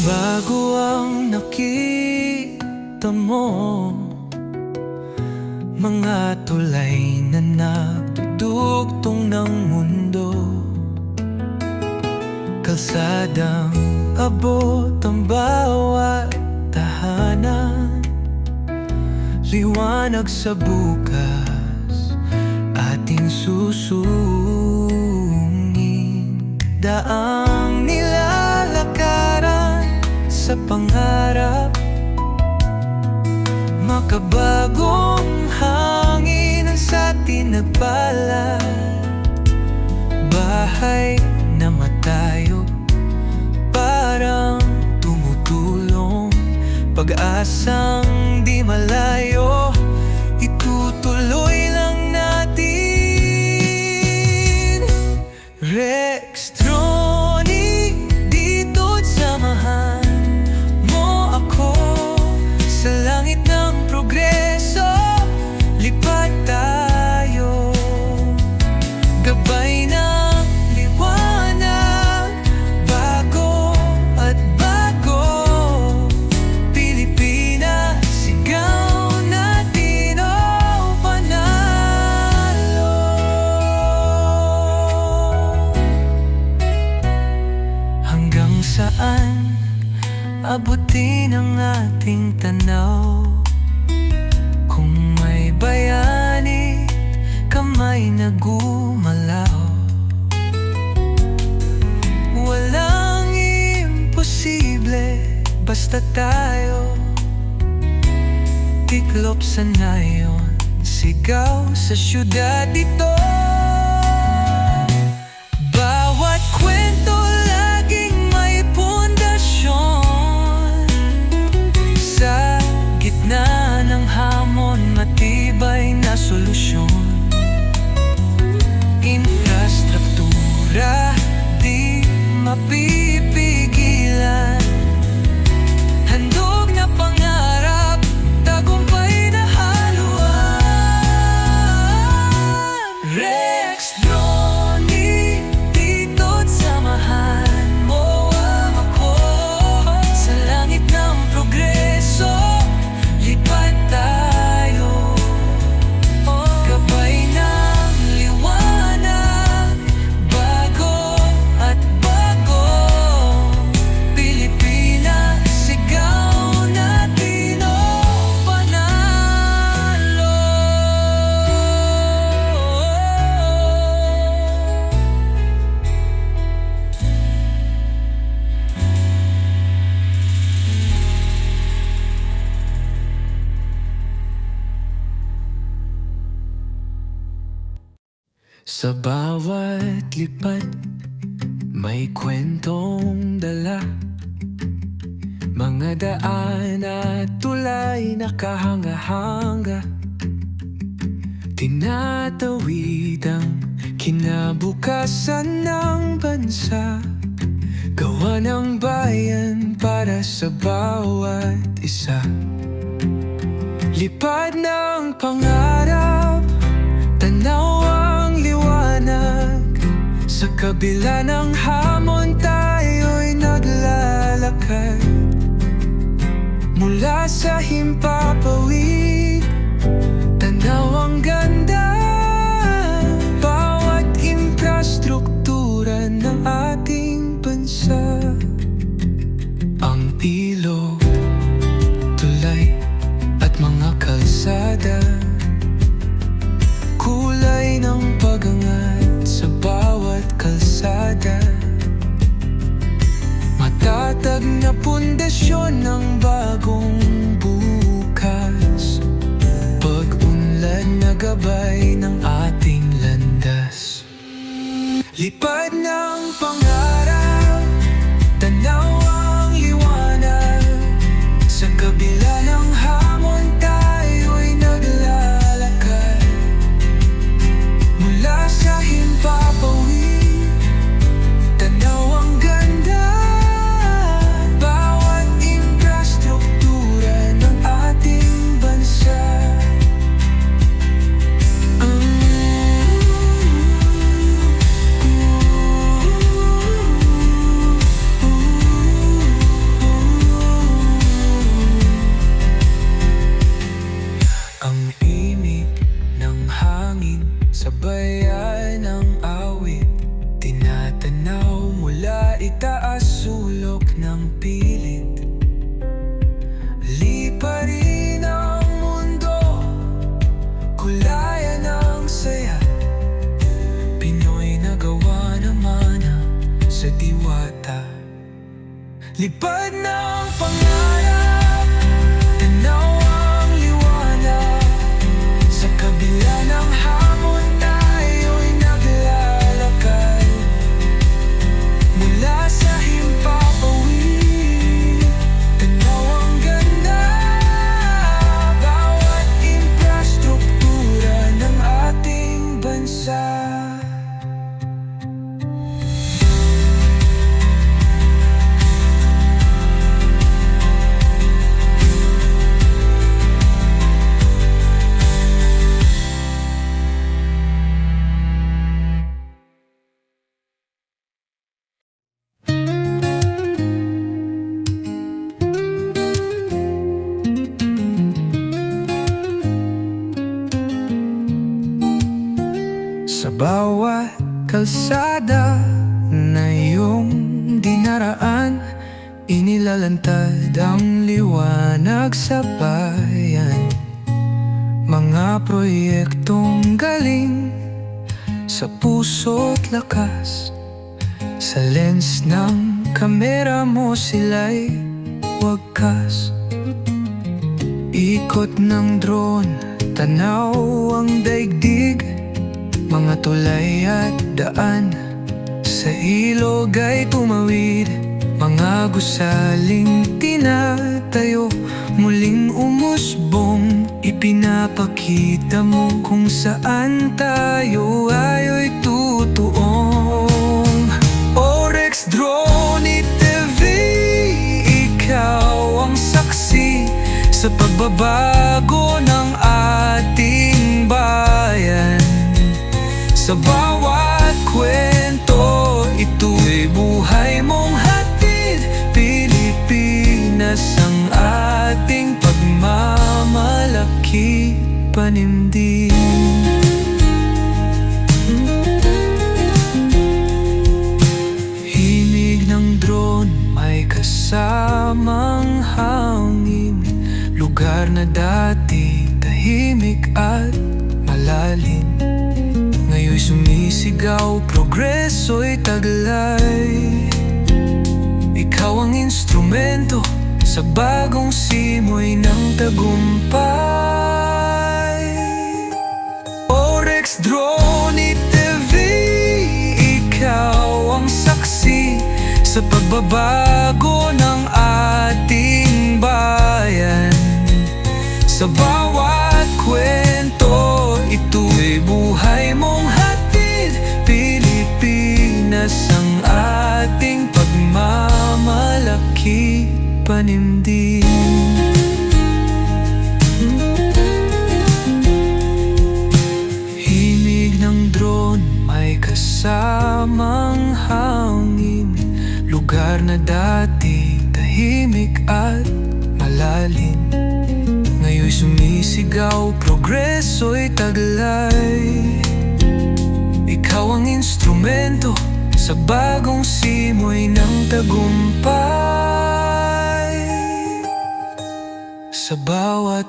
Bago ang nakita mo, mga tulay na nagdudugtong ng mundo, kalsadang abot ang bawat tahanan, liwanag sa bukas ating susungin, daang nilalakaran sa pangarap, makabagong hangin ang sa atin nagbalad, bahay na matayo parang tumutulong, pag-asang di malayo, itutuloy lang natin. Rextronic, dito't samahan mo ako sa langit ng progreso, lipat tayo, gabay ng liwanag, bago at bago, Pilipinas, sigaw natin o panalo. Hanggang saan abutin ang ating tanaw, kung may bayani, kamay na gumalaw. Walang imposible, basta tayo tiklop sa nayon, sigaw sa syudad ito. Bawat kwento laging may pundasyon, sa gitna ng hamon matibay na solusyon. Infrastruktura di mapipigilan, handog na pangarap, tagumpay na haluan. Rextronic, dito't samahan mo ako sa langit ng progreso, lipat tayo, gabay ng liwanag, bago at bago, Pilipinas, sigaw natin o panalo. Sa bawat lipat may kwentong dala, mga daan at tulay nakahanga-hanga, tinatawid ang kinabukasan ng bansa, gawa ng bayan para sa bawat isa. Lipad ng pangarap, tanaw ang liwanag, sa kabila ng hamon tayo'y naglalakad, mula sa himpapawid, tanaw ang ganda, bawat infrastruktura ng ating bansa. Ang ilog, tulay at mga kalsada, kulay ng pag-angat sa bawat kalsada, matatag na pundasyon ng bagong bukas, pag-unlad na gabay ng ating landas. Lipad ng pangarap, tanaw ang liwanag, sa kabila ng hamon tayo'y naglalakad, mula sa himpapawid, tanaw ang ganda, bawat infrastruktura ng ating bansa. pilit. Liparin ang mundo, kulayan ang saya. Pinoy na gawa naman sa diwata. Lipad ng pangarap, tanaw ang liwanag. Sa kabila ng hamon tayo'y naglalakad. Mula sa himpapawid, tanaw ang ganda. Bawat infrastruktura ng ating bansa. Sa bawat kalsada na iyong dinaraan, inilalantad ang liwanag sa bayan. Mga proyektong galing sa puso't lakas. Sa lens ng kamera mo sila'y wagkas. Ikot ng drone, tanaw ang daigdig. Mga tulay at daan sa ilog ay tumawid. Mga gusaling tinatayo, muling umusbong. Ipinapakita mo kung saan tayo ayo'y tutuong. Orex Drone TV, ikaw ang saksi sa pagbabago ng ating bayan. Sa bawat kwento, ito'y buhay mong hatid. Pilipinas ang ating pagmamalaki, panimdim. Himig ng drone, may kasamang hangin. Lugar na dati tahimik at malalim, ngayon'y sumisigaw, progreso'y taglay. Ikaw ang instrumento sa bagong simoy ng tagumpay. Orex Drone TV, ikaw ang saksi sa pagbabago ng ating bayan. Sa bawat kwento, ito'y buhay mong hatid. Pilipinas ang ating pagmamalaki, panimdim. Himig ng drone, may kasamang hangin. Lugar na dati tahimik at malalim, ngayon'y sumisigaw, progreso'y taglay. Ikaw ang instrumento sa bagong simoy ng tagumpay. Sa bawat